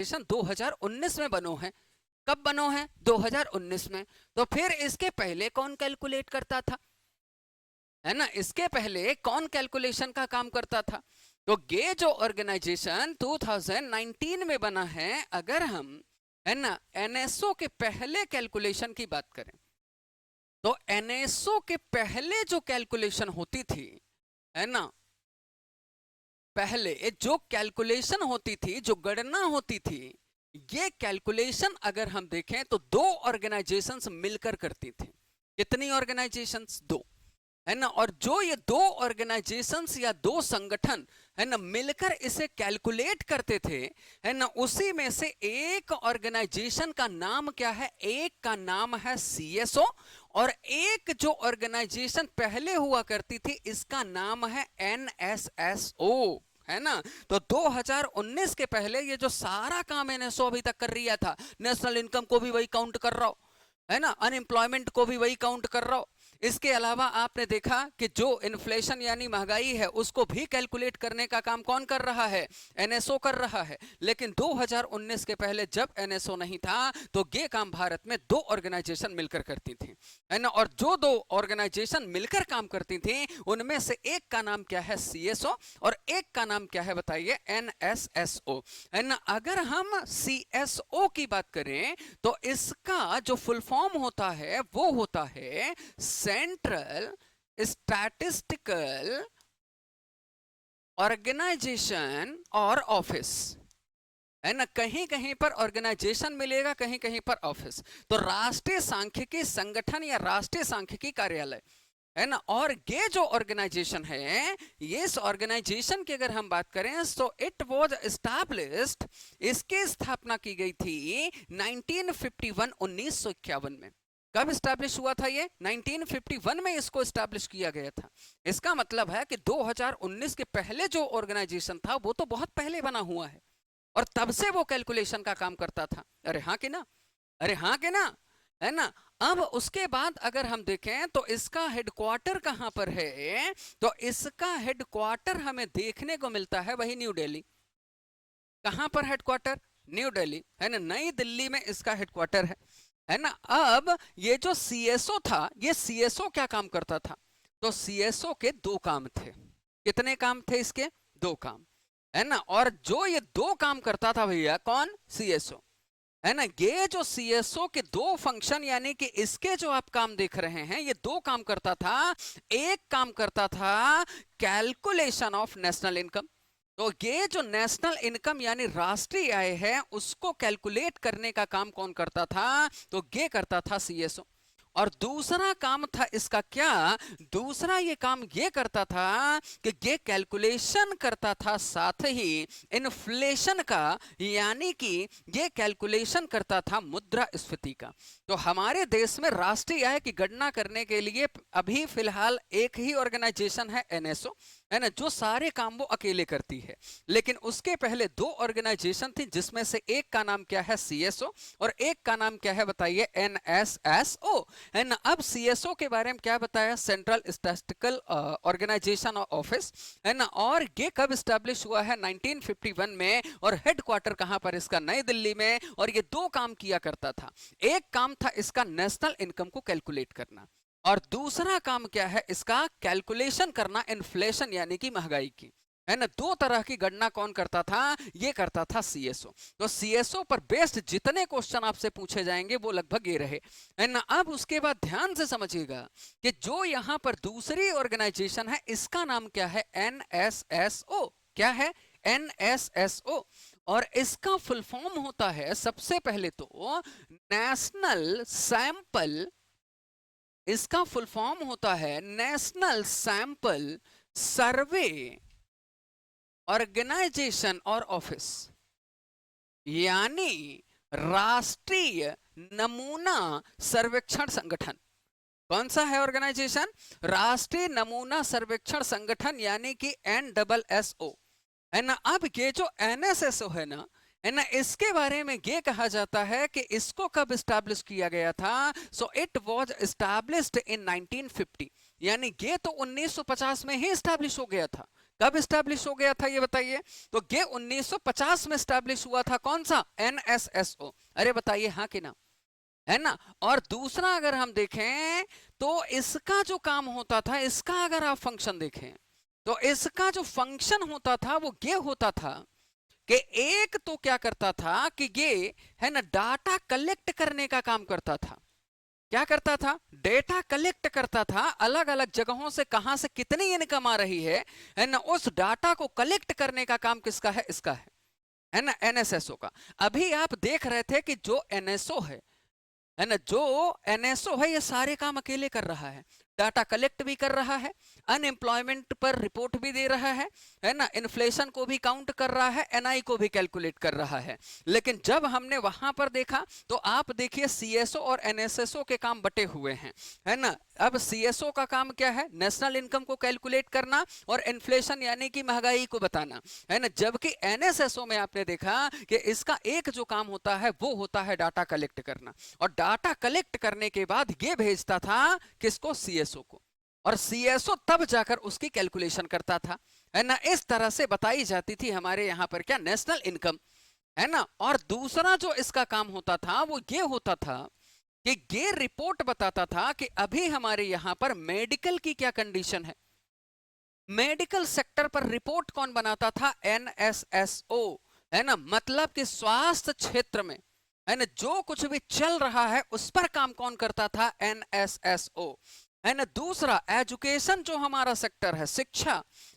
2019 में बनो है। कब बनो है? 2019 में। तो फिर इसके पहले कौन कैलकुलेट करता था, है ना? इसके पहले कौन कैलकुलेशन का काम करता था? तो ये जो ऑर्गेनाइजेशन 2019 में बना है, अगर हम, है ना, एनएसओ के पहले कैलकुलेशन की बात करें, तो एनएसओ के पहले जो कैलकुलेशन होती थी, है ना, पहले जो कैलकुलेशन होती थी, जो गणना होती थी, ये कैलकुलेशन अगर हम देखें तो दो ऑर्गेनाइजेशंस मिलकर करती थी। कितनी ऑर्गेनाइजेशंस? दो, है ना। और जो ये दो ऑर्गेनाइजेशंस या दो संगठन, है ना, मिलकर इसे कैलकुलेट करते थे, है ना, उसी में से एक ऑर्गेनाइजेशन का नाम क्या है? एक का नाम है सीएसओ, और एक जो ऑर्गेनाइजेशन पहले हुआ करती थी, इसका नाम है एनएसएसओ, है ना। तो 2019 के पहले ये जो सारा काम एनएसओ अभी तक कर रहा था, नेशनल इनकम को भी वही काउंट कर रहा हो, है ना, अनएम्प्लॉयमेंट को भी वही काउंट कर रहा हो। इसके अलावा आपने देखा कि जो इन्फ्लेशन यानी महंगाई है, उसको भी कैलकुलेट करने का काम कौन कर रहा है? एनएसओ कर रहा है। लेकिन 2019 के पहले जब एनएसओ नहीं था, तो ये काम भारत में दो ऑर्गेनाइजेशन मिलकर करती थी, है ना। और जो दो ऑर्गेनाइजेशन मिलकर काम करती थी, उनमें से एक का नाम क्या है? सीएसओ, और एक का नाम क्या है बताइए? एनएसएसओ, है ना। अगर हम सीएसओ की बात करें, तो इसका जो फुल फॉर्म होता है वो होता है सेंट्रल स्टैटिस्टिकल ऑर्गेनाइजेशन और ऑफिस, है ना। कहीं कहीं पर ऑर्गेनाइजेशन मिलेगा, कहीं कहीं पर ऑफिस। तो राष्ट्रीय सांख्यिकी संगठन या राष्ट्रीय सांख्यिकी कार्यालय, है ना। और ये जो ऑर्गेनाइजेशन है, ये इस ऑर्गेनाइजेशन की अगर हम बात करें, तो इट वाज एस्टैब्लिश्ड, इसकी स्थापना की गई थी 1951, 1951 में। कब स्टैब्लिश हुआ था ये? 1951 में इसको स्टैब्लिश किया गया था। इसका मतलब है कि 2019 के पहले जो ऑर्गेनाइजेशन था, वो तो बहुत पहले बना हुआ है, और तब से वो कैलकुलेशन का काम करता था। अरे हाँ कि ना? अरे हाँ कि ना? है ना। अब उसके बाद अगर हम देखें, तो इसका हेडक्वार्टर कहां पर है? तो इसका हेडक्वार्टर हमें देखने को मिलता है वही न्यू दिल्ली। कहां पर हेडक्वार्टर? न्यू दिल्ली, है ना। नई दिल्ली में इसका हेडक्वार्टर है ना। अब ये जो सीएसओ था, ये सीएसओ क्या काम करता था? तो सीएसओ के दो काम थे। कितने काम थे इसके? दो काम, है ना। और जो ये दो काम करता था भैया, कौन? सीएसओ, है ना। ये जो सीएसओ के दो फंक्शन, यानी कि इसके जो आप काम देख रहे हैं, ये दो काम करता था। एक काम करता था कैलकुलेशन ऑफ नेशनल इनकम। तो ये जो नेशनल इनकम यानी राष्ट्रीय आय है, उसको कैलकुलेट करने का काम कौन करता था? तो ये करता था सीएसओ। और दूसरा काम था इसका क्या? दूसरा ये काम ये करता था कि ये कैलकुलेशन करता था साथ ही इन्फ्लेशन का, यानी कि ये कैलकुलेशन करता था मुद्रास्फीति का। तो हमारे देश में राष्ट्रीय आय की गणना करने के लिए अभी फिलहाल एक ही ऑर्गेनाइजेशन है, एनएसओ, है ना, जो सारे काम वो अकेले करती है। लेकिन उसके पहले दो ऑर्गेनाइजेशन थी, जिसमें से एक का नाम क्या है? सीएसओ, और एक का नाम क्या है बताइए? एनएसएसओ, है ना। अब सीएसओ के बारे में क्या बताया? सेंट्रल स्टैटिस्टिकल ऑर्गेनाइजेशन ऑफिस, है ना। और ये कब स्टैब्लिश हुआ है? 1951 में। और हेडक्वार्टर कहां पर इसका? नई दिल्ली में। और ये दो काम किया करता था। एक काम था इसका नेशनल इनकम को कैलकुलेट करना, और दूसरा काम क्या है इसका? कैलकुलेशन करना इन्फ्लेशन यानी कि महंगाई की, है ना। दो तरह की गणना कौन करता था? ये करता था सीएसओ। तो सीएसओ पर बेस्ड जितने क्वेश्चन आपसे पूछे जाएंगे वो लगभग ये रहे, है ना। अब उसके बाद ध्यान से समझिएगा कि जो यहां पर दूसरी ऑर्गेनाइजेशन है, इसका नाम क्या है? एनएसएसओ। क्या है? एनएसएसओ। और इसका फुल फॉर्म होता है, सबसे पहले तो नेशनल सैंपल, इसका फुल फॉर्म होता है नेशनल सैंपल सर्वे ऑर्गेनाइजेशन और ऑफिस, यानी राष्ट्रीय नमूना सर्वेक्षण संगठन। कौन सा है ऑर्गेनाइजेशन? राष्ट्रीय नमूना सर्वेक्षण संगठन, यानी कि एनएसएसओ, है ना। अब ये जो एनएसएसओ है ना, है ना, इसके बारे में ये कहा जाता है कि इसको कब स्टैब्लिश किया गया था? So it was established in 1950, यानी ये तो 1950 में ही स्टैब्लिश हो गया था। कब स्टैब्लिश हो गया था ये बताइए? तो ये 1950 में स्टैब्लिश हुआ था। कौन सा? एनएसएसओ। अरे बताइए हाँ कि ना, है ना। और दूसरा अगर हम देखें तो इसका जो काम होता था, इसका अगर आप फंक्शन देखें तो इसका जो फंक्शन होता था वो ये होता था कि एक तो क्या करता था कि ये, है ना, डाटा कलेक्ट करने का काम करता था। क्या करता था? डेटा कलेक्ट करता था, अलग अलग जगहों से कहां से कितनी इनकम आ रही है ना, उस डाटा को कलेक्ट करने का काम किसका है? इसका है ना, एनएसएसओ का। अभी आप देख रहे थे कि जो एनएसओ है ना, जो एनएसओ है ये सारे काम अकेले कर रहा है। डाटा कलेक्ट भी कर रहा है, अनएम्प्लॉयमेंट पर रिपोर्ट भी दे रहा है ना, इन्फ्लेशन को भी काउंट कर रहा है, एनआई को भी कैलकुलेट कर रहा है। लेकिन जब हमने वहां पर देखा तो आप देखिए सीएसओ और एनएसएसओ के काम बटे हुए हैं, है ना। अब सीएसओ का काम क्या है? नेशनल इनकम को कैलकुलेट करना और इन्फ्लेशन यानी कि महंगाई को बताना, है ना। जबकि एनएसएसओ में आपने देखा कि इसका एक जो काम होता है वो होता है डाटा कलेक्ट करना, और डाटा कलेक्ट करने के बाद ये भेजता था किसको? सीएसओ को, और सीएसओ तब जाकर उसकी कैलकुलेशन करता था, है ना। इस तरह से बताई जाती थी हमारे यहाँ पर क्या? नेशनल इनकम, है ना। और दूसरा जो इसका काम होता था वो ये होता था कि ये रिपोर्ट बताता था कि अभी हमारे यहां पर मेडिकल की क्या कंडीशन है। मेडिकल सेक्टर पर रिपोर्ट कौन बनाता था? एनएसएसओ, है ना। मतलब कि स्वास्थ्य क्षेत्र में, है ना, जो कुछ भी चल रहा है उस पर काम कौन करता था? एनएसएसओ, है ना। दूसरा एजुकेशन जो हमारा सेक्टर है, शिक्षा,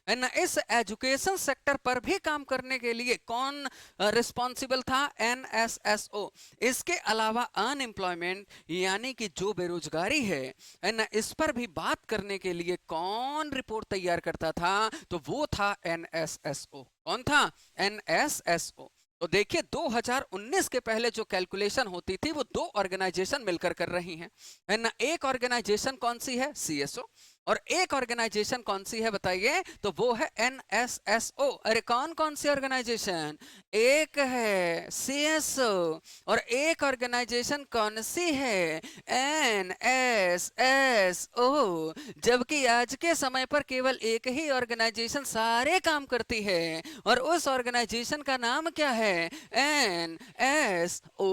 है ना, इस एजुकेशन सेक्टर पर भी काम करने के लिए कौन रिस्पॉन्सिबल था? एनएसएसओ। इसके अलावा अनएम्प्लॉयमेंट यानी कि जो बेरोजगारी है ना, इस पर भी बात करने के लिए कौन रिपोर्ट तैयार करता था? तो वो था एनएसएसओ। कौन था? एनएसएसओ। तो देखिए 2019 के पहले जो कैलकुलेशन होती थी वो दो ऑर्गेनाइजेशन मिलकर कर रही हैं, है ना। एक ऑर्गेनाइजेशन कौन सी है? सीएसओ। और एक ऑर्गेनाइजेशन कौन सी है बताइए? तो वो है एनएसएसओ। अरे कौन कौन सी ऑर्गेनाइजेशन? एक है सीएसओ और एक ऑर्गेनाइजेशन कौन सी है? एनएसएसओ। जबकि आज के समय पर केवल एक ही ऑर्गेनाइजेशन सारे काम करती है और उस ऑर्गेनाइजेशन का नाम क्या है? एनएसओ।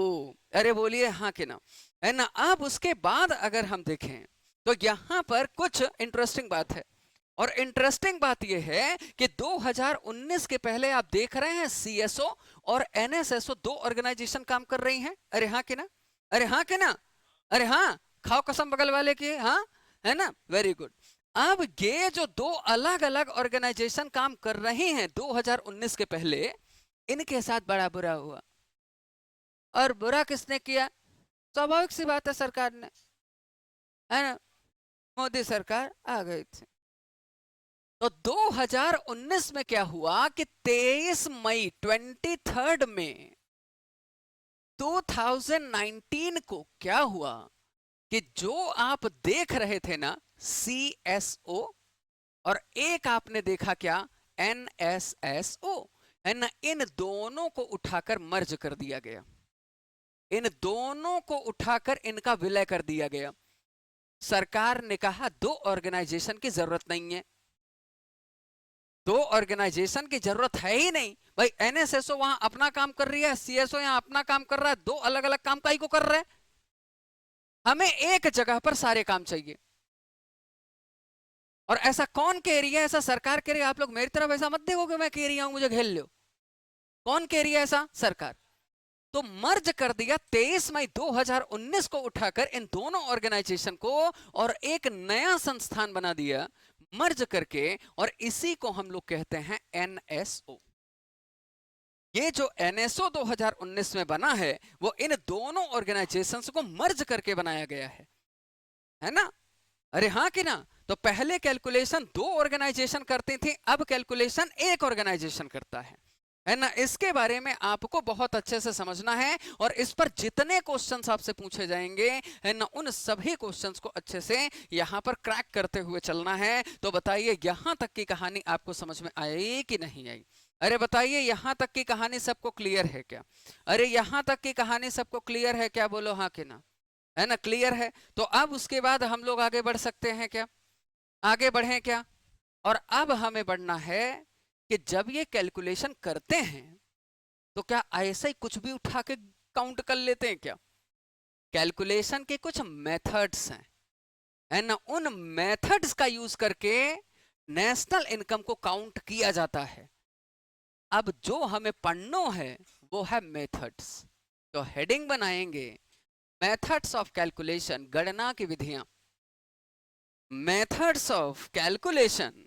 अरे बोलिए हाँ कि ना, है ना। अब उसके बाद अगर हम देखें तो यहां पर कुछ इंटरेस्टिंग बात है, और इंटरेस्टिंग बात यह है कि 2019 के पहले आप देख रहे हैं सीएसओ और एनएसएसओ दो ऑर्गेनाइजेशन काम कर रही हैं। अरे हाँ कि ना, अरे हाँ कि ना, अरे हाँ, खाओ कसम बगल वाले की, हाँ, है ना, वेरी गुड। अब ये जो दो अलग अलग ऑर्गेनाइजेशन काम कर रही हैं 2019 के पहले, इनके साथ बड़ा बुरा हुआ। और बुरा किसने किया? स्वाभाविक सी बात है, सरकार ने, है ना, मोदी सरकार आ गई थी। तो 2019 में क्या हुआ कि 23 मई 23 में 2019 को क्या हुआ कि जो आप देख रहे थे ना सीएसओ, और एक आपने देखा क्या? एनएसएसओ, है ना, इन दोनों को उठाकर मर्ज कर दिया गया, इन दोनों को उठाकर इनका विलय कर दिया गया। सरकार ने कहा दो ऑर्गेनाइजेशन की जरूरत नहीं है, दो ऑर्गेनाइजेशन की जरूरत है ही नहीं भाई। एनएसएसओ वहां अपना काम कर रही है, सीएसओ यहां अपना काम कर रहा है, दो अलग अलग काम काई को कर रहे हैं? हमें एक जगह पर सारे काम चाहिए। और ऐसा कौन कह रही है? ऐसा सरकार कह रही है। आप लोग मेरी तरफ ऐसा मत देखो कि मैं कह रही हूं मुझे घेर लो। कौन कह रही है ऐसा? सरकार। तो मर्ज कर दिया 23 मई 2019 को उठाकर इन दोनों ऑर्गेनाइजेशन को और एक नया संस्थान बना दिया मर्ज करके, और इसी को हम लोग कहते हैं एनएसओ। ये जो एनएसओ 2019 में बना है वो इन दोनों ऑर्गेनाइजेशंस को मर्ज करके बनाया गया है ना। अरे हाँ कि ना। तो पहले कैलकुलेशन दो ऑर्गेनाइजेशन करती थी, अब कैलकुलेशन एक ऑर्गेनाइजेशन करता है ना। इसके बारे में आपको बहुत अच्छे से समझना है, और इस पर जितने क्वेश्चंस आपसे पूछे जाएंगे, है ना, उन सभी क्वेश्चंस को अच्छे से यहां पर क्रैक करते हुए चलना है। तो बताइए यहां तक की कहानी आपको समझ में आई कि नहीं आई? अरे बताइए यहां तक की कहानी सबको क्लियर है क्या? अरे यहां तक की कहानी सबको क्लियर है क्या? बोलो हाँ कि ना, है ना, क्लियर है। तो अब उसके बाद हम लोग आगे बढ़ सकते हैं क्या? आगे बढ़े क्या? और अब हमें बढ़ना है कि जब ये कैलकुलेशन करते हैं तो क्या ऐसा ही कुछ भी उठा के काउंट कर लेते हैं क्या? कैलकुलेशन के कुछ मेथड्स हैं, है ना, उन मेथड्स का यूज करके नेशनल इनकम को काउंट किया जाता है। अब जो हमें पढ़ना है वो है मेथड्स। तो हेडिंग बनाएंगे मेथड्स ऑफ कैलकुलेशन, गणना की विधियां। मेथड्स ऑफ कैलकुलेशन,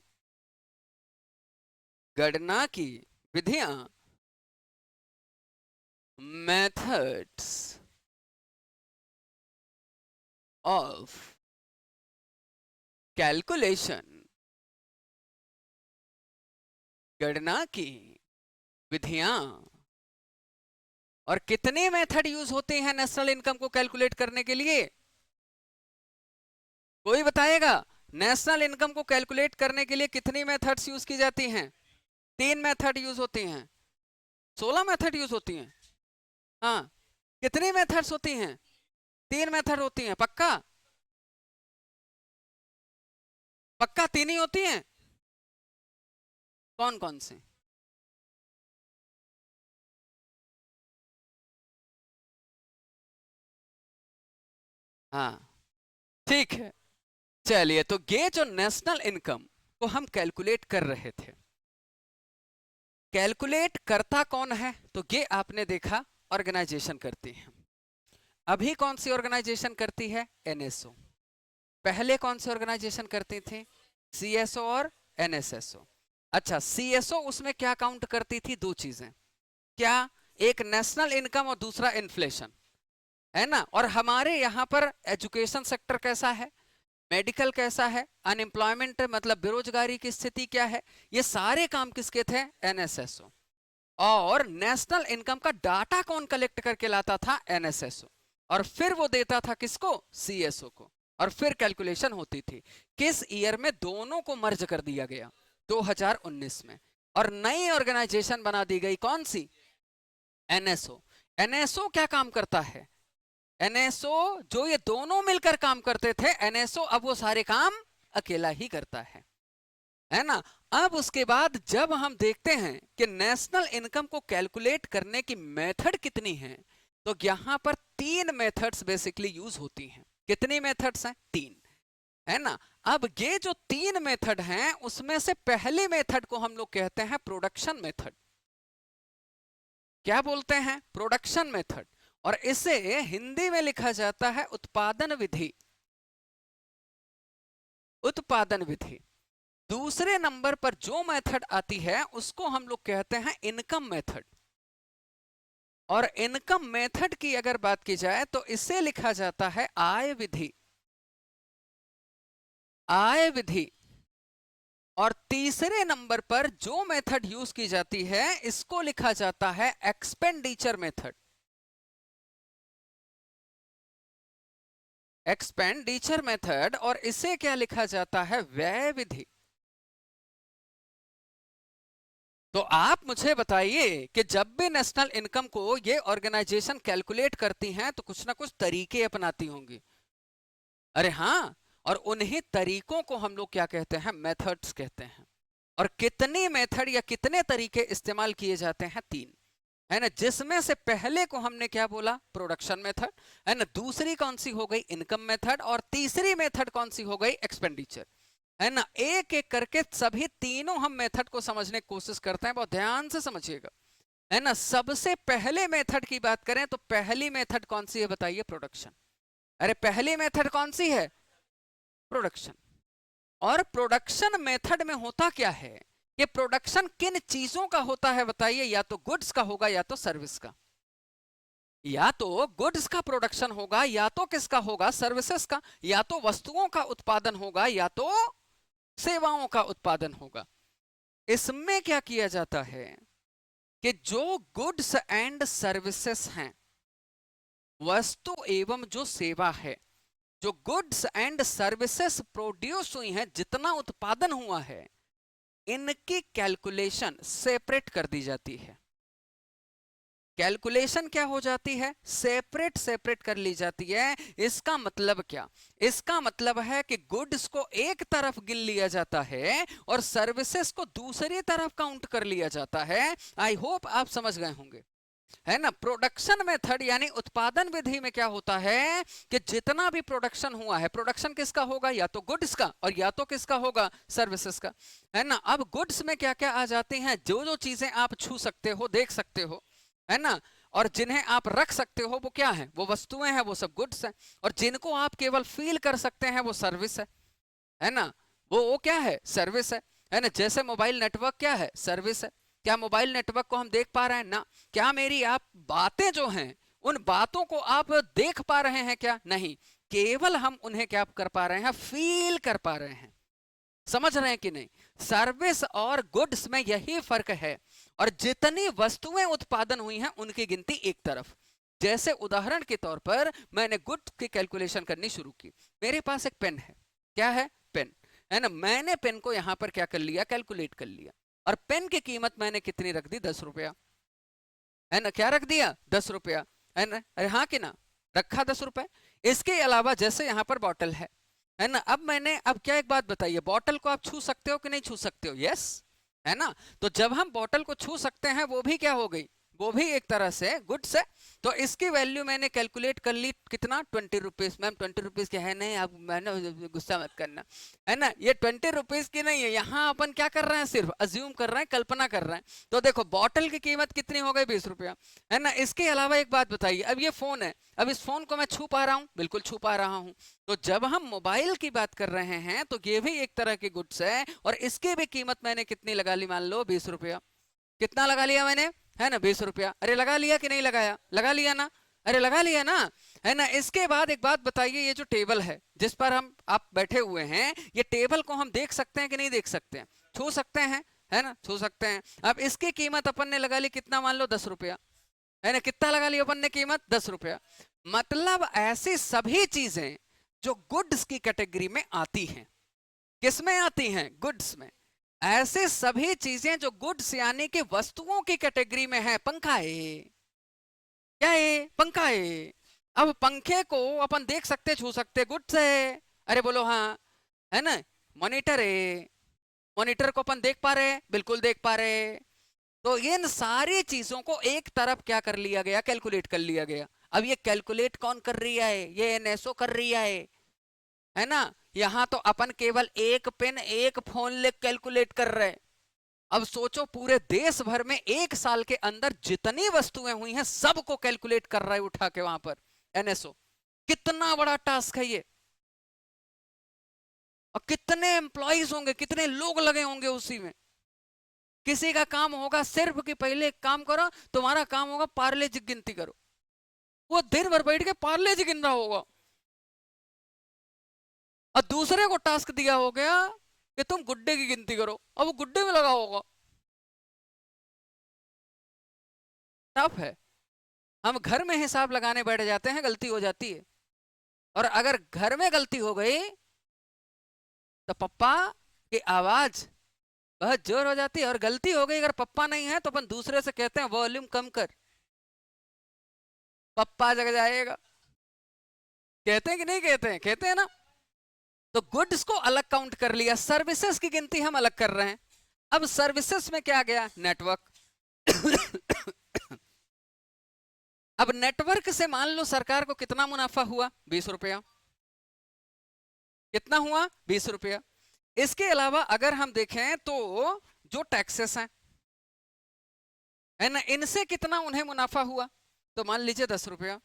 गणना की विधियां। मेथड्स ऑफ कैलकुलेशन, गणना की विधियां। और कितने मेथड यूज होते हैं नेशनल इनकम को कैलकुलेट करने के लिए? कोई बताएगा? नेशनल इनकम को कैलकुलेट करने के लिए कितनी मेथड्स यूज की जाती हैं? 3 मेथड यूज होती हैं। 16 मेथड यूज होती हैं। हाँ, कितनी मेथड्स होती हैं? 3 मेथड होती हैं। पक्का? पक्का 3 ही होती हैं? कौन कौन से? हाँ, ठीक है। चलिए, तो ये जो नेशनल इनकम को हम कैलकुलेट कर रहे थे, कैलकुलेट करता कौन है? तो ये आपने देखा ऑर्गेनाइजेशन करती है। अभी कौन सी ऑर्गेनाइजेशन करती है? एनएसओ। पहले कौन सी ऑर्गेनाइजेशन करती थी? सीएसओ और एनएसएसओ। अच्छा, सीएसओ उसमें क्या काउंट करती थी? 2 चीजें। क्या? एक नेशनल इनकम और दूसरा इन्फ्लेशन, है ना। और हमारे यहाँ पर एजुकेशन सेक्टर कैसा है, मेडिकल कैसा है, अनएम्प्लॉयमेंट मतलब बेरोजगारी की स्थिति क्या है, ये सारे काम किसके थे? एनएसएसओ। और नेशनल इनकम का डाटा कौन कलेक्ट करके लाता था? एनएसएसओ। और फिर वो देता था किसको? सीएसओ को। और फिर कैलकुलेशन होती थी। किस ईयर में दोनों को मर्ज कर दिया गया? 2019 में। और नई ऑर्गेनाइजेशन बना दी गई, कौन सी? एनएसओ। एनएसओ क्या काम करता है? एनएसओ जो ये दोनों मिलकर काम करते थे, एनएसओ अब वो सारे काम अकेला ही करता है ना। अब उसके बाद जब हम देखते हैं कि नेशनल इनकम को कैलकुलेट करने की मेथड कितनी है, तो यहां पर 3 मेथड्स बेसिकली यूज होती हैं। कितनी मेथड्स हैं? 3, है ना। अब ये जो 3 मेथड हैं उसमें से पहले मेथड को हम लोग कहते हैं प्रोडक्शन मेथड। क्या बोलते हैं? Production method. और इसे हिंदी में लिखा जाता है उत्पादन विधि। उत्पादन विधि। दूसरे नंबर पर जो मेथड आती है उसको हम लोग कहते हैं इनकम मेथड। और इनकम मेथड की अगर बात की जाए तो इसे लिखा जाता है आय विधि। आय विधि। और तीसरे नंबर पर जो मेथड यूज की जाती है इसको लिखा जाता है एक्सपेंडिचर मेथड। Expenditure method. और इसे क्या लिखा जाता है? व्यय विधि। तो आप मुझे बताइए कि जब भी नेशनल इनकम को ये ऑर्गेनाइजेशन कैलकुलेट करती हैं तो कुछ ना कुछ तरीके अपनाती होंगी। अरे हाँ, और उन्हीं तरीकों को हम लोग क्या कहते हैं? मेथड्स कहते हैं। और कितनी मेथड या कितने तरीके इस्तेमाल किए जाते हैं? 3, है ना। जिसमें से पहले को हमने क्या बोला? प्रोडक्शन मेथड, है ना। दूसरी कौन सी हो गई? Income method. और तीसरी मेथड कौन सी हो गई? एक्सपेंडिचर, है ना। एक एक करके सभी तीनों हम मेथड को समझने की कोशिश करते हैं। बहुत ध्यान से समझिएगा, है ना। सबसे पहले मेथड की बात करें तो पहली मेथड कौन सी है? बताइए। प्रोडक्शन। अरे पहली मेथड कौन सी है? प्रोडक्शन। और प्रोडक्शन मेथड में होता क्या है कि प्रोडक्शन किन चीजों का होता है? बताइए। या तो गुड्स का होगा या तो सर्विस का। या तो गुड्स का प्रोडक्शन होगा या तो किसका होगा? सर्विसेज का। या तो वस्तुओं का उत्पादन होगा या तो सेवाओं का उत्पादन होगा। इसमें क्या किया जाता है कि जो गुड्स एंड सर्विसेज हैं, वस्तु एवं जो सेवा है, जो गुड्स एंड सर्विसेज प्रोड्यूस हुई हैं, जितना उत्पादन हुआ है, इनकी कैलकुलेशन सेपरेट कर दी जाती है। कैलकुलेशन क्या हो जाती है, सेपरेट सेपरेट कर ली जाती है। इसका मतलब क्या, इसका मतलब है कि गुड्स को एक तरफ गिन लिया जाता है और सर्विसेज को दूसरी तरफ काउंट कर लिया जाता है। आई होप आप समझ गए होंगे, है ना। प्रोडक्शन मेथड यानी उत्पादन विधि में क्या होता है कि जितना भी प्रोडक्शन हुआ है, प्रोडक्शन किसका होगा, या तो गुड्स का और या तो किसका होगा, सर्विसेज का, है ना। अब गुड्स में क्या क्या आ जाती हैं, जो जो चीजें आप छू सकते हो, देख सकते हो, है ना, और जिन्हें आप रख सकते हो वो क्या है, वो वस्तुएं हैं, वो सब गुड्स हैं। और जिनको आप केवल फील कर सकते हैं वो सर्विस है ना, वो क्या है, सर्विस है ना। जैसे मोबाइल नेटवर्क क्या है, सर्विस है। क्या मोबाइल नेटवर्क को हम देख पा रहे हैं ना, क्या मेरी आप बातें जो हैं उन बातों को आप देख पा रहे हैं, क्या नहीं, केवल हम उन्हें क्या कर पा रहे हैं, फील कर पा रहे हैं। समझ रहे हैं कि नहीं, सर्विस और गुड्स में यही फर्क है। और जितनी वस्तुएं उत्पादन हुई हैं उनकी गिनती एक तरफ। जैसे उदाहरण के तौर पर मैंने गुड्स की कैलकुलेशन करनी शुरू की, मेरे पास एक पेन है, क्या है, पेन, है ना। मैंने पेन को यहां पर क्या कर लिया, कैलकुलेट कर लिया, और पेन की कीमत मैंने कितनी रख दी, 10 रुपया, है ना, क्या रख दिया, 10 रुपया, है ना, अरे हाँ कि ना, रखा 10 रुपए। इसके अलावा जैसे यहाँ पर बॉटल है ना, अब मैंने, अब क्या एक बात बताइए, बॉटल को आप छू सकते हो कि नहीं छू सकते हो, यस, है ना। तो जब हम बॉटल को छू सकते हैं वो भी क्या हो गई, वो भी एक तरह से गुड्स है। तो इसकी वैल्यू मैंने कैलकुलेट कर ली, कितना, 20 रुपीज। मैम 20 रुपीज की है नहीं, आप मैंने गुस्सा मत करना, है ना, ये 20 रुपीज की नहीं है। यहाँ अपन क्या कर रहे हैं, सिर्फ अज्यूम कर रहे हैं, कल्पना कर रहे हैं। तो देखो बॉटल की कीमत कितनी हो गई, 20 रुपया, है ना। इसके अलावा एक बात बताइए, अब ये फोन है, अब इस फोन को मैं छू पा रहा हूँ, बिल्कुल छू पा रहा हूँ। तो जब हम मोबाइल की बात कर रहे हैं तो ये भी एक तरह की गुड्स है, और इसकी भी कीमत मैंने कितनी लगा ली, मान लो 20 रुपया। कितना लगा लिया मैंने, है ना, 20 रुपया। अरे लगा लिया कि नहीं लगाया, लगा लिया ना, अरे लगा लिया ना, है ना। इसके बाद एक बात बताइए, ये जो टेबल है जिस पर हम आप बैठे हुए हैं, ये टेबल को हम देख सकते हैं कि नहीं देख सकते हैं, छू सकते हैं, है ना, छू सकते हैं। अब इसकी कीमत अपन ने लगा ली कितना, मान लो 10 रुपया, है ना, कितना लगा लिया अपन ने कीमत, 10 रुपया। मतलब ऐसी सभी चीजें जो गुड्स की कैटेगरी में आती हैं, किस में आती हैं, गुड्स में। ऐसे सभी चीजें जो गुड्स यानी कि वस्तुओं की कैटेगरी में है, पंखा है, क्या है, पंखा है। अब पंखे को अपन देख सकते, छू सकते, गुड्स है, अरे बोलो हाँ, है ना। मॉनिटर है, मॉनिटर को अपन देख पा रहे हैं, बिल्कुल देख पा रहे हैं। तो इन सारी चीजों को एक तरफ क्या कर लिया गया, कैलकुलेट कर लिया गया। अब ये कैलकुलेट कौन कर रही है, ये एनएसओ कर रही है ना। यहां तो अपन केवल एक पेन एक फोन ले कैलकुलेट कर रहे हैं। अब सोचो पूरे देश भर में एक साल के अंदर जितनी वस्तुएं हुई हैं सबको कैलकुलेट कर रहा है उठा के वहां पर एनएसओ। कितना बड़ा टास्क है ये, और कितने एम्प्लॉइज होंगे, कितने लोग लगे होंगे उसी में। किसी का काम होगा सिर्फ कि पहले एक काम करो, तुम्हारा काम होगा पार्ले जी गिनती करो, वो दिन भर बैठ के पार्ले जी गिन रहा होगा। और दूसरे को टास्क दिया हो गया कि तुम गुड्डे की गिनती करो, अब वो गुड्डे में लगा होगा। टफ है। हम घर में हिसाब लगाने बैठ जाते हैं, गलती हो जाती है। और अगर घर में गलती हो गई तो पप्पा की आवाज बहुत जोर हो जाती है। और गलती हो गई अगर पप्पा नहीं है तो अपन दूसरे से कहते हैं वॉल्यूम कम कर, पप्पा जग जाएगा। कहते हैं कि नहीं कहते हैं, कहते हैं ना। तो गुड्स को अलग काउंट कर लिया, सर्विसेज की गिनती हम अलग कर रहे हैं। अब सर्विसेज में क्या गया, नेटवर्क। अब नेटवर्क से मान लो सरकार को कितना मुनाफा हुआ, 20 रुपया। कितना हुआ, 20 रुपया। इसके अलावा अगर हम देखें तो जो टैक्सेस हैं, है ना, इनसे कितना उन्हें मुनाफा हुआ, तो मान लीजिए 10 रुपया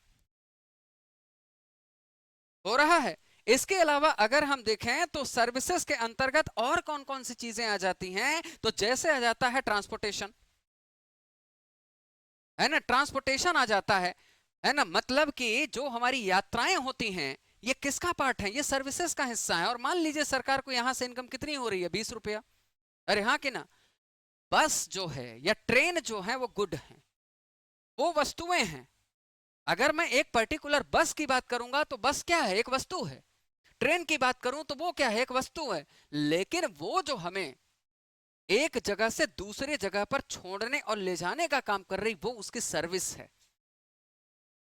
हो रहा है। इसके अलावा अगर हम देखें तो सर्विसेज के अंतर्गत और कौन कौन सी चीजें आ जाती हैं, तो जैसे आ जाता है ट्रांसपोर्टेशन, है ना, ट्रांसपोर्टेशन आ जाता है ना। मतलब कि जो हमारी यात्राएं होती हैं ये किसका पार्ट है, ये सर्विसेज का हिस्सा है। और मान लीजिए सरकार को यहां से इनकम कितनी हो रही है, 20 रुपया, अरे हाँ कि ना। बस जो है या ट्रेन जो है वो गुड है, वो वस्तुएं हैं। अगर मैं एक पर्टिकुलर बस की बात करूंगा तो बस क्या है, एक वस्तु है। ट्रेन की बात करूं तो वो क्या है, एक वस्तु है। लेकिन वो जो हमें एक जगह से दूसरे जगह पर छोड़ने और ले जाने का काम कर रही, वो उसकी सर्विस है।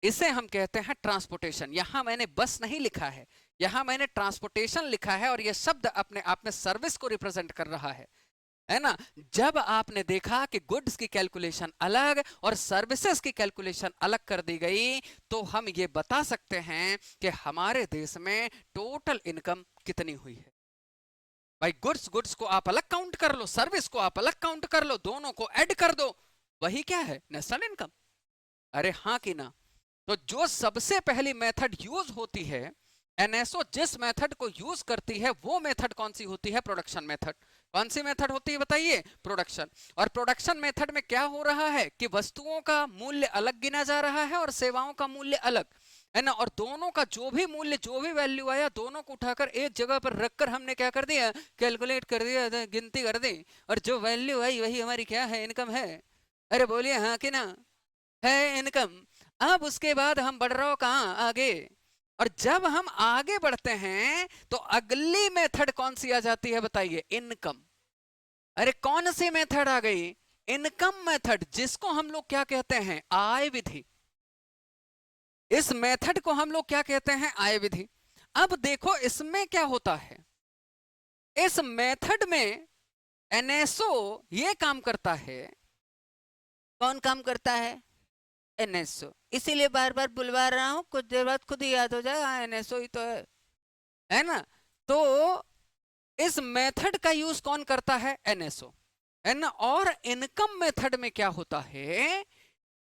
इसे हम कहते हैं ट्रांसपोर्टेशन। यहां मैंने बस नहीं लिखा है, यहां मैंने ट्रांसपोर्टेशन लिखा है, और यह शब्द अपने आप में सर्विस को रिप्रेजेंट कर रहा है ना। जब आपने देखा कि गुड्स की कैलकुलेशन अलग और सर्विसेज की कैलकुलेशन अलग कर दी गई, तो हम ये बता सकते हैं कि हमारे देश में टोटल इनकम कितनी हुई है। भाई गुड्स को आप अलग काउंट कर लो, सर्विस को आप अलग काउंट कर लो, दोनों को ऐड कर दो, वही क्या है, नेशनल इनकम। अरे हाँ कि ना। तो जो सबसे पहली मेथड यूज होती है, एनएसओ जिस मेथड को यूज करती है, वो मेथड कौन सी होती है, प्रोडक्शन मेथड। कौन सी मेथड होती है बताइए, प्रोडक्शन। और प्रोडक्शन मेथड में क्या हो रहा है कि वस्तुओं का मूल्य अलग गिना जा रहा है और सेवाओं का मूल्य अलग, है ना। और दोनों का जो भी मूल्य, जो भी वैल्यू आया, दोनों को उठाकर एक जगह पर रखकर हमने क्या कर दिया, कैलकुलेट कर दिया, गिनती कर दी, और जो वैल्यू आई वही हमारी क्या है, इनकम है। अरे बोलिए हाँ कि ना, है इनकम। अब उसके बाद हम बढ़ रहे हो कहाँ, आगे। और जब हम आगे बढ़ते हैं तो अगली मेथड कौन सी आ जाती है बताइए, इनकम। अरे कौन सी मेथड आ गई, इनकम मेथड, जिसको हम लोग क्या कहते हैं, आय विधि। इस मेथड को हम लोग क्या कहते हैं, आय विधि। अब देखो इसमें क्या होता है, इस मेथड में एनएसओ ये काम करता है। कौन काम करता है, एनएसओ। इसीलिए बार बार बुलवा रहा हूं, कुछ देर बाद खुद ही याद हो जाए, हाँ एनएसओ ही तो है ना। तो इस मेथड का यूज कौन करता है, एनएसओ, है ना। और इनकम मेथड में क्या होता है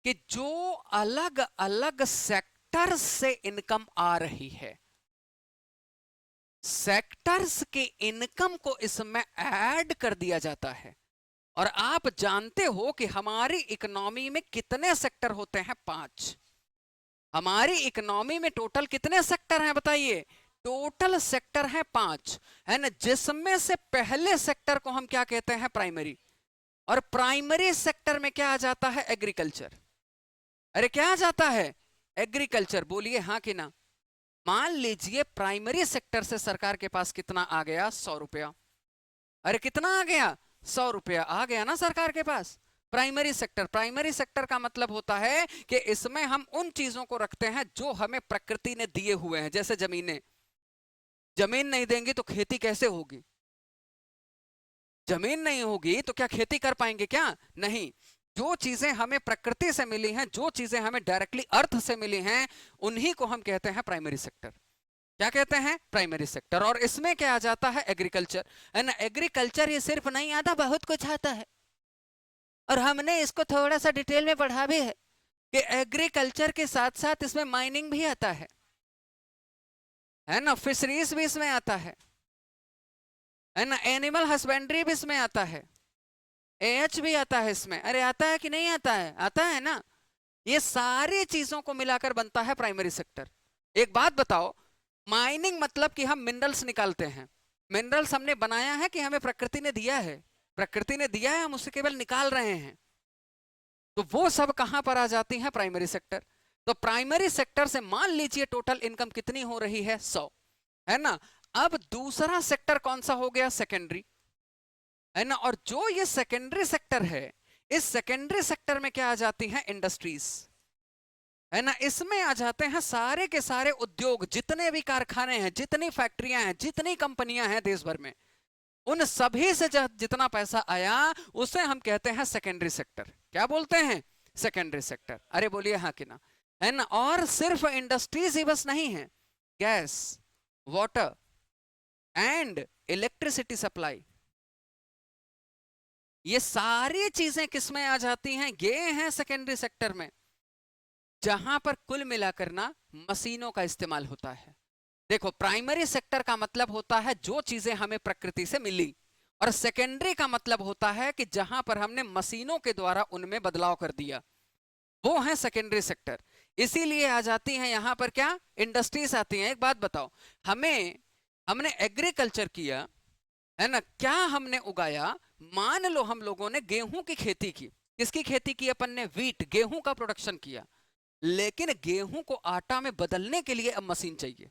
कि जो अलग अलग सेक्टर से इनकम आ रही है, सेक्टर्स के इनकम को इसमें ऐड कर दिया जाता है। और आप जानते हो कि हमारी इकोनॉमी में कितने सेक्टर होते हैं, 5। हमारी इकोनॉमी में टोटल कितने सेक्टर हैं बताइए, टोटल सेक्टर है 5, है ना। जिसमें से पहले सेक्टर को हम क्या कहते हैं, प्राइमरी। और प्राइमरी सेक्टर में क्या आ जाता है, एग्रीकल्चर। अरे क्या आ जाता है, एग्रीकल्चर। बोलिए हाँ कि ना। मान लीजिए प्राइमरी सेक्टर से सरकार के पास कितना आ गया, 100 रुपया। अरे कितना आ गया, 100 रुपया आ गया ना सरकार के पास। प्राइमरी सेक्टर, प्राइमरी सेक्टर का मतलब होता है कि इसमें हम उन चीजों को रखते हैं जो हमें प्रकृति ने दिए हुए हैं, जैसे जमीनें। जमीन नहीं देंगे तो खेती कैसे होगी, जमीन नहीं होगी तो क्या खेती कर पाएंगे, क्या, नहीं। जो चीजें हमें प्रकृति से मिली हैं, जो चीजें हमें डायरेक्टली अर्थ से मिली हैं, उन्हीं को हम कहते हैं प्राइमरी सेक्टर। क्या कहते हैं, प्राइमरी सेक्टर। और इसमें क्या आ जाता है, एग्रीकल्चर, है ना। एग्रीकल्चर ये सिर्फ नहीं आता, बहुत कुछ आता है। और हमने इसको थोड़ा सा डिटेल में पढ़ा भी है कि एग्रीकल्चर के साथ साथ इसमें माइनिंग भी आता है ना। फिशरीज भी इसमें आता है ना। एनिमल हस्बेंड्री भी इसमें आता है, एएच भी आता है इसमें। अरे आता है कि नहीं आता है, आता है ना। ये सारी चीजों को मिलाकर बनता है प्राइमरी सेक्टर। एक बात बताओ, माइनिंग मतलब कि हम मिनरल्स निकालते हैं। मिनरल्स हमने बनाया है कि हमें प्रकृति ने दिया है, प्रकृति ने दिया है, हम उसे केवल निकाल रहे हैं। तो वो सब कहां पर आ जाती हैं, प्राइमरी सेक्टर। तो प्राइमरी सेक्टर से मान लीजिए टोटल इनकम कितनी हो रही है, 100, है ना। अब दूसरा सेक्टर कौन सा हो गया, सेकेंडरी, है ना। और जो ये सेकेंडरी सेक्टर है, इस सेकेंडरी सेक्टर में क्या आ जाती हैं, इंडस्ट्रीज, है ना। इसमें आ जाते हैं सारे के सारे उद्योग, जितने भी कारखाने हैं, जितनी फैक्ट्रियां हैं, जितनी कंपनियां हैं देश भर में, उन सभी से जितना पैसा आया, उसे हम कहते हैं सेकेंडरी सेक्टर। क्या बोलते हैं, सेकेंडरी सेक्टर। अरे बोलिए हाँ कि ना, है ना। और सिर्फ इंडस्ट्रीज ही बस नहीं है, gas, water and electricity supply, ये सारी चीजें किसमें आ जाती हैं, ये हैं सेकेंडरी सेक्टर में। जहां पर कुल मिलाकर ना मशीनों का इस्तेमाल होता है। देखो प्राइमरी सेक्टर का मतलब होता है जो चीजें हमें प्रकृति से मिली, और सेकेंडरी का मतलब होता है कि जहां पर हमने मशीनों के द्वारा उनमें बदलाव कर दिया, वो है सेकेंडरी सेक्टर। इसीलिए आ जाती हैं यहां पर क्या, इंडस्ट्रीज आती हैं। एक बात बताओ, हमने एग्रीकल्चर किया, है ना, क्या हमने उगाया, मान लो हम लोगों ने गेहूं की खेती की। किसकी खेती की, अपन ने व्हीट, गेहूं का प्रोडक्शन किया। लेकिन गेहूं को आटा में बदलने के लिए अब मशीन चाहिए।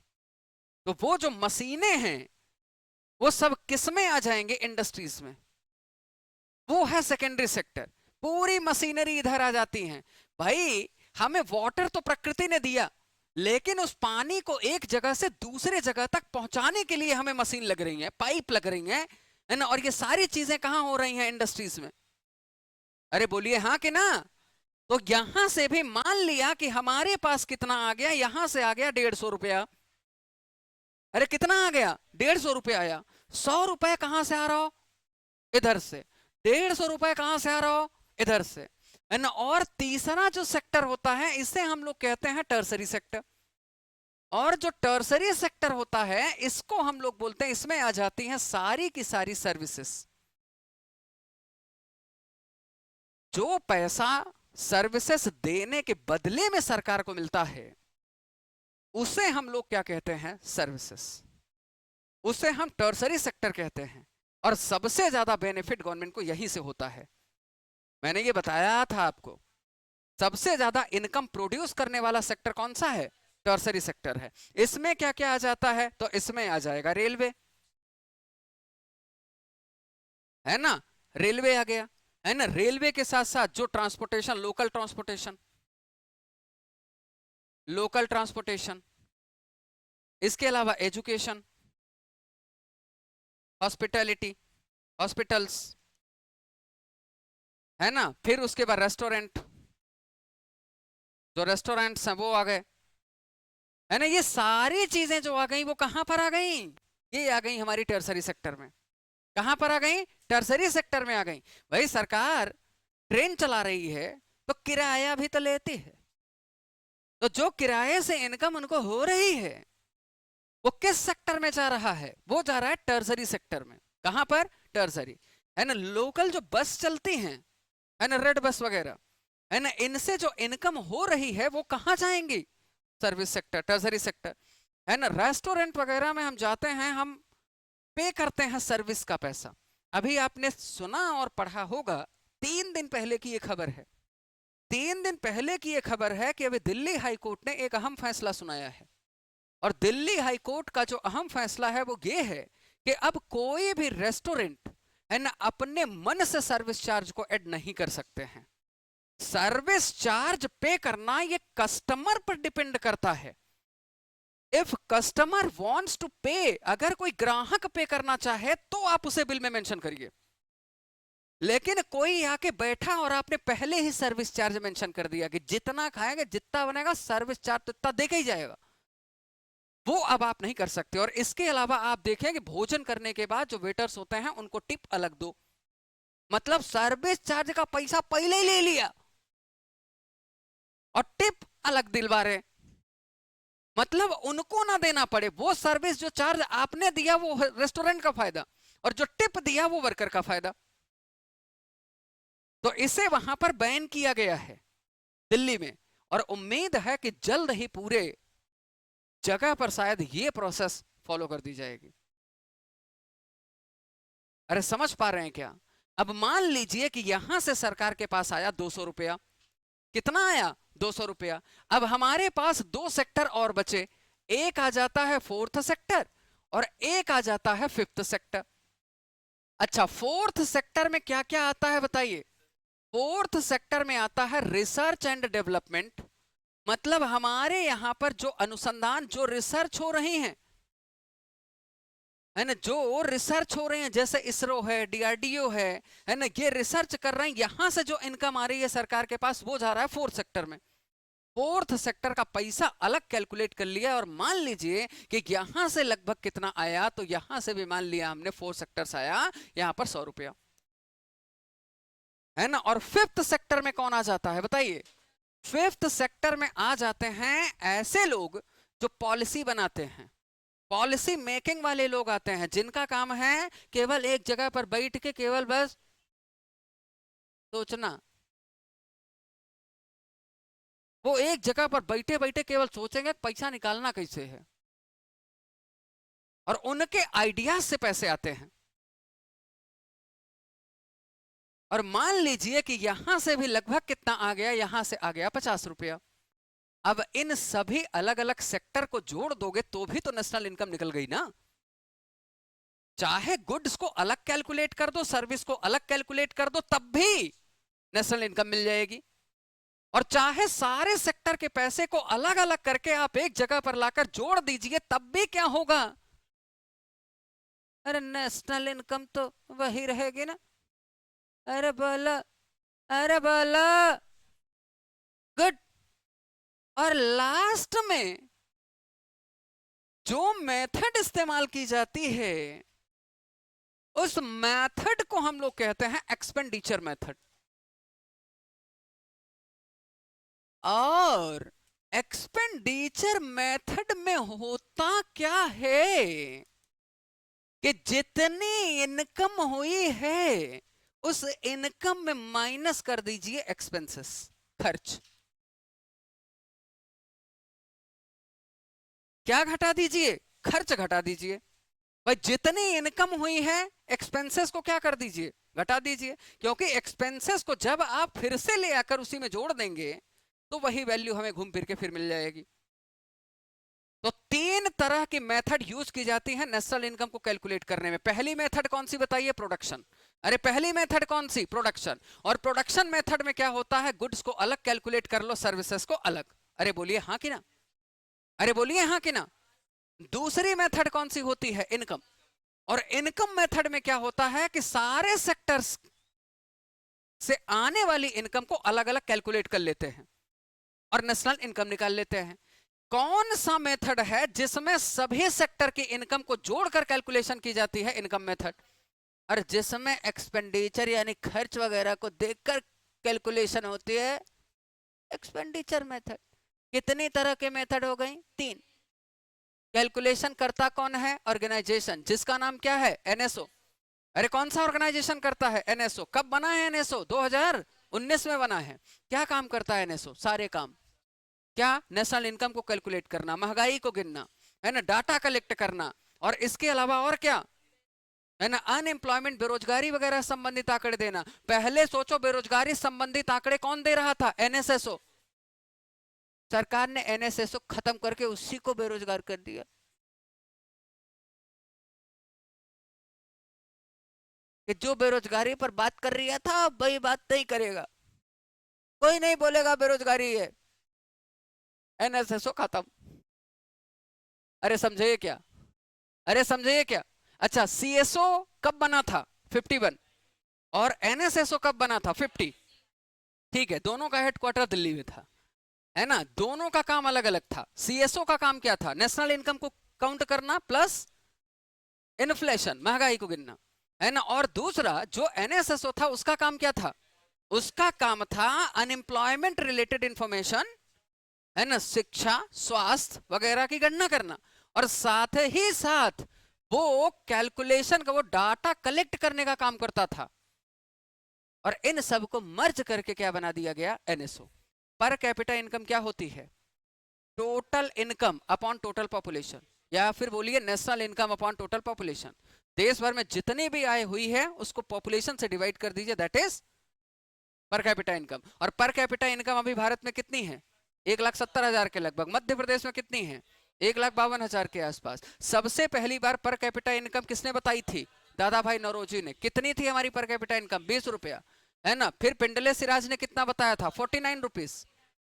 तो वो जो मशीनें हैं वो सब किस में आ जाएंगे, इंडस्ट्रीज में। वो है सेकेंडरी सेक्टर। पूरी मशीनरी इधर आ जाती है। भाई हमें वाटर तो प्रकृति ने दिया, लेकिन उस पानी को एक जगह से दूसरे जगह तक पहुंचाने के लिए हमें मशीन लग रही है, पाइप लग रही है ना। और ये सारी चीजें कहां हो रही हैं? इंडस्ट्रीज में। अरे बोलिए हाँ कि ना। तो यहां से भी मान लिया कि हमारे पास कितना आ गया, यहां से आ गया 150 रुपया। अरे कितना आ गया? 150 रुपया आया। 100 रुपए कहां से आ रहा हो? इधर से। 150 रुपए कहां से आ रहा हो? इधर से, है ना। और तीसरा जो सेक्टर होता है इसे हम लोग कहते हैं टर्सरी सेक्टर। और जो टर्सरी सेक्टर होता है इसको हम लोग बोलते हैं, इसमें आ जाती हैं सारी की सारी सर्विसेज। जो पैसा सर्विसेज देने के बदले में सरकार को मिलता है उसे हम लोग क्या कहते हैं? सर्विसेज। उसे हम टर्सरी सेक्टर कहते हैं। और सबसे ज्यादा बेनिफिट गवर्नमेंट को यहीं से होता है। मैंने ये बताया था आपको, सबसे ज्यादा इनकम प्रोड्यूस करने वाला सेक्टर कौन सा है? टर्सरी सेक्टर है। इसमें क्या क्या आ जाता है? तो इसमें आ जाएगा रेलवे, है ना। रेलवे आ गया, है ना। रेलवे के साथ साथ जो ट्रांसपोर्टेशन, लोकल ट्रांसपोर्टेशन, इसके अलावा एजुकेशन, हॉस्पिटैलिटी, हॉस्पिटल्स, है ना। फिर उसके बाद रेस्टोरेंट, जो रेस्टोरेंट्स हैं वो आ गए, है ना। ये सारी चीजें जो आ गई वो कहां पर आ गई? ये आ गई हमारी टर्सरी सेक्टर में। कहां पर आ गई? टर्सरी सेक्टर में आ गई। भाई सरकार ट्रेन चला रही है तो किराया भी तो लेती है। तो जो किराए से इनकम उनको हो रही है वो किस सेक्टर में जा रहा है? वो जा रहा है टर्सरी सेक्टर में। कहां पर? टर्सरी, है ना। लोकल जो बस चलती हैं, है ना, रेड बस वगैरह, है ना, इनसे जो इनकम हो रही है वो कहां जाएंगी? सर्विस सेक्टर, टर्सरी सेक्टर, है ना। रेस्टोरेंट वगैरह में हम जाते हैं, हम पे करते हैं सर्विस का पैसा। अभी आपने सुना और पढ़ा होगा, 3 दिन पहले की ये खबर है, 3 दिन पहले की ये खबर है कि अभी दिल्ली हाई कोर्ट ने एक अहम फैसला सुनाया है। और दिल्ली हाई कोर्ट का जो अहम फैसला है वो ये है कि अब कोई भी रेस्टोरेंट, है ना, अपने मन से सर्विस चार्ज को ऐड नहीं कर सकते हैं। सर्विस चार्ज पे करना ये कस्टमर पर डिपेंड करता है। इफ कस्टमर वांट्स टू पे, अगर कोई ग्राहक पे करना चाहे तो आप उसे बिल में मेंशन करिए। लेकिन कोई आके बैठा और आपने पहले ही सर्विस चार्ज मेंशन कर दिया कि जितना खाएंगे, जितना बनेगा, सर्विस चार्ज तो इतना देके ही जाएगा, वो अब आप नहीं कर सकते। और इसके अलावा आप देखें कि भोजन करने के बाद जो वेटर्स होते हैं उनको टिप अलग दो। मतलब सर्विस चार्ज का पैसा पहले ही ले लिया और टिप अलग दिलवा रहे। मतलब उनको ना देना पड़े, वो सर्विस जो चार्ज आपने दिया वो रेस्टोरेंट का फायदा, और जो टिप दिया वो वर्कर का फायदा। तो इसे वहां पर बैन किया गया है दिल्ली में। और उम्मीद है कि जल्द ही पूरे जगह पर शायद ये प्रोसेस फॉलो कर दी जाएगी। अरे समझ पा रहे हैं क्या? अब मान लीजिए कि यहां से सरकार के पास आया 200 रुपया। कितना आया? 200 रुपया। अब हमारे पास दो सेक्टर और बचे, एक आ जाता है फोर्थ सेक्टर और एक आ जाता है फिफ्थ सेक्टर। अच्छा, फोर्थ सेक्टर में क्या क्या आता है बताइए? फोर्थ सेक्टर में आता है रिसर्च एंड डेवलपमेंट। मतलब हमारे यहां पर जो अनुसंधान, जो रिसर्च हो रही हैं, है ना, जो रिसर्च हो रहे हैं, जैसे इसरो है, डीआरडीओ है ना, ये रिसर्च कर रहे हैं, यहां से जो इनकम आ रही है सरकार के पास वो जा रहा है फोर्थ सेक्टर में। फोर्थ सेक्टर का पैसा अलग कैलकुलेट कर लिया और मान लीजिए कि यहां से लगभग कितना आया, तो यहां से भी मान लिया हमने फोर्थ सेक्टर से आया यहां पर 100 रुपया, है ना। और फिफ्थ सेक्टर में कौन आ जाता है बताइए? फिफ्थ सेक्टर में आ जाते हैं ऐसे लोग जो पॉलिसी बनाते हैं, पॉलिसी मेकिंग वाले लोग आते हैं, जिनका काम है केवल एक जगह पर बैठ के केवल बस सोचना। वो एक जगह पर बैठे बैठे केवल सोचेंगे पैसा निकालना कैसे है, और उनके आइडियाज से पैसे आते हैं। और मान लीजिए कि यहां से भी लगभग कितना आ गया, यहां से आ गया 50 रुपया। अब इन सभी अलग अलग सेक्टर को जोड़ दोगे तो भी तो नेशनल इनकम निकल गई ना। चाहे गुड्स को अलग कैलकुलेट कर दो, सर्विस को अलग कैलकुलेट कर दो, तब भी नेशनल इनकम मिल जाएगी। और चाहे सारे सेक्टर के पैसे को अलग अलग करके आप एक जगह पर लाकर जोड़ दीजिए, तब भी क्या होगा? अरे नेशनल इनकम तो वही रहेगी ना। अरे बोला, अरे बोला, गुड। और लास्ट में जो मेथड इस्तेमाल की जाती है, उस मेथड को हम लोग कहते हैं एक्सपेंडिचर मेथड। और एक्सपेंडिचर मेथड में होता क्या है कि जितनी इनकम हुई है उस इनकम में माइनस कर दीजिए एक्सपेंसेस, खर्च। क्या घटा दीजिए? खर्च घटा दीजिए। भाई जितनी इनकम हुई है एक्सपेंसेस को क्या कर दीजिए? घटा दीजिए। क्योंकि एक्सपेंसेस को जब आप फिर से ले आकर उसी में जोड़ देंगे तो वही वैल्यू हमें घूम फिर के फिर मिल जाएगी। तो तीन तरह की मेथड यूज की जाती है नेशनल इनकम को कैलकुलेट करने में। पहली मेथड कौन सी बताइए? प्रोडक्शन। अरे पहली मेथड कौन सी? प्रोडक्शन। और प्रोडक्शन मेथड में क्या होता है? गुड्स को अलग कैलकुलेट कर लो, सर्विसेज को अलग। अरे बोलिए हाँ कि ना? अरे बोलिए हाँ कि ना? दूसरी मेथड कौन सी होती है? इनकम। और इनकम मेथड में क्या होता है कि सारे सेक्टर्स से आने वाली इनकम को अलग अलग कैलकुलेट कर लेते हैं और नेशनल इनकम निकाल लेते हैं। कौन सा मेथड है जिसमें सभी सेक्टर की इनकम को जोड़कर कैलकुलेशन की जाती है? Income method. और जिसमें एक्सपेंडिचर यानी खर्च वगैरह को देखकर कैलकुलेशन होती है, एक्सपेंडिचर मेथड। कितनी तरह के मेथड हो गई? तीन। कैलकुलेशन करता कौन है? ऑर्गेनाइजेशन, जिसका नाम क्या है? एनएसओ। अरे कौन सा ऑर्गेनाइजेशन करता है? एनएसओ। कब बना है एनएसओ? 2019 में बना है। क्या काम करता है एनएसओ? सारे काम। क्या? नेशनल इनकम को कैलकुलेट करना, महंगाई को गिनना, है ना, डाटा कलेक्ट करना, और इसके अलावा और क्या है ना, अनएम्प्लॉयमेंट, बेरोजगारी वगैरह संबंधित आंकड़े देना। पहले सोचो बेरोजगारी संबंधित आंकड़े कौन दे रहा था? एनएसएसओ। सरकार ने एनएसएसओ खत्म करके उसी को बेरोजगार कर दिया कि जो बेरोजगारी पर बात कर रहा था वही बात नहीं करेगा, कोई नहीं बोलेगा बेरोजगारी है, एनएसएसओ खत्म। अरे समझे क्या? अरे समझे क्या? अच्छा, सीएसओ कब बना था? 51। और एनएसएसओ कब बना था? 50। ठीक है, दोनों का हेडक्वार्टर दिल्ली में था, है ना। दोनों का काम अलग अलग था। सीएसओ का काम क्या था? नेशनल इनकम को काउंट करना प्लस इन्फ्लेशन, महंगाई को गिनना, है ना। और दूसरा जो एनएसएसओ था उसका काम क्या था? उसका काम था अनएम्प्लॉयमेंट रिलेटेड इंफॉर्मेशन, है ना, शिक्षा, स्वास्थ्य वगैरह की गणना करना। और साथ ही साथ वो कैलकुलेशन का, वो डाटा कलेक्ट करने का काम करता था। और इन सब को मर्ज करके क्या बना दिया गया? एनएसओ। पर कैपिटा इनकम क्या होती है? Total income upon total population, या फिर बोलिए national income upon total population. देश भर में जितनी भी आय हुई है उसको पॉपुलेशन से डिवाइड कर दीजिए, that is per capita income. और पर कैपिटा इनकम अभी भारत में कितनी है? 1,70,000 के लगभग। मध्य प्रदेश में कितनी है? 1,52,000 के आसपास। सबसे पहली बार पर कैपिटा इनकम किसने बताई थी? दादा भाई नौरोजी ने। कितनी थी हमारी पर कैपिटा इनकम? 20 रुपया, है ना। फिर पिंडले सिराज ने कितना बताया था? 49 rupees.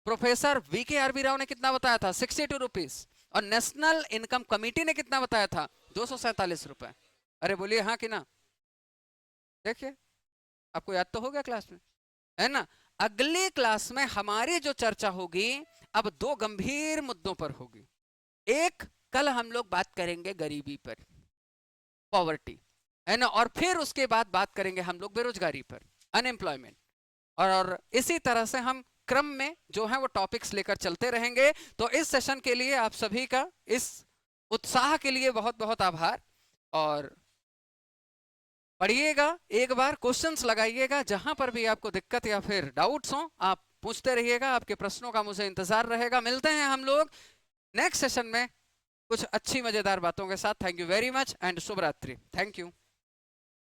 Professor VK RV Rao ने कितना बताया था? 62 रुपीज। और नेशनल इनकम कमेटी ने कितना बताया था? 247 रुपए। अरे बोलिए हाँ कि ना? देखिए, आपको याद तो हो गया क्लास में, है ना। अगली क्लास में हमारी जो चर्चा होगी अब दो गंभीर मुद्दों पर होगी। एक, कल हम लोग बात करेंगे गरीबी पर, पॉवर्टी, है ना। और फिर उसके बाद बात करेंगे हम लोग बेरोजगारी पर, अनएम्प्लॉयमेंट। और इसी तरह से हम क्रम में जो है वो टॉपिक्स लेकर चलते रहेंगे। तो इस सेशन के लिए आप सभी का, इस उत्साह के लिए बहुत बहुत आभार। और पढ़िएगा, एक बार क्वेश्चंस लगाइएगा, जहां पर भी आपको दिक्कत या फिर डाउट्स हो आप पूछते रहिएगा। आपके प्रश्नों का मुझे इंतजार रहेगा। मिलते हैं हम लोग नेक्स्ट सेशन में कुछ अच्छी मजेदार बातों के साथ। Thank you very much and शुभ रात्रि। Thank you.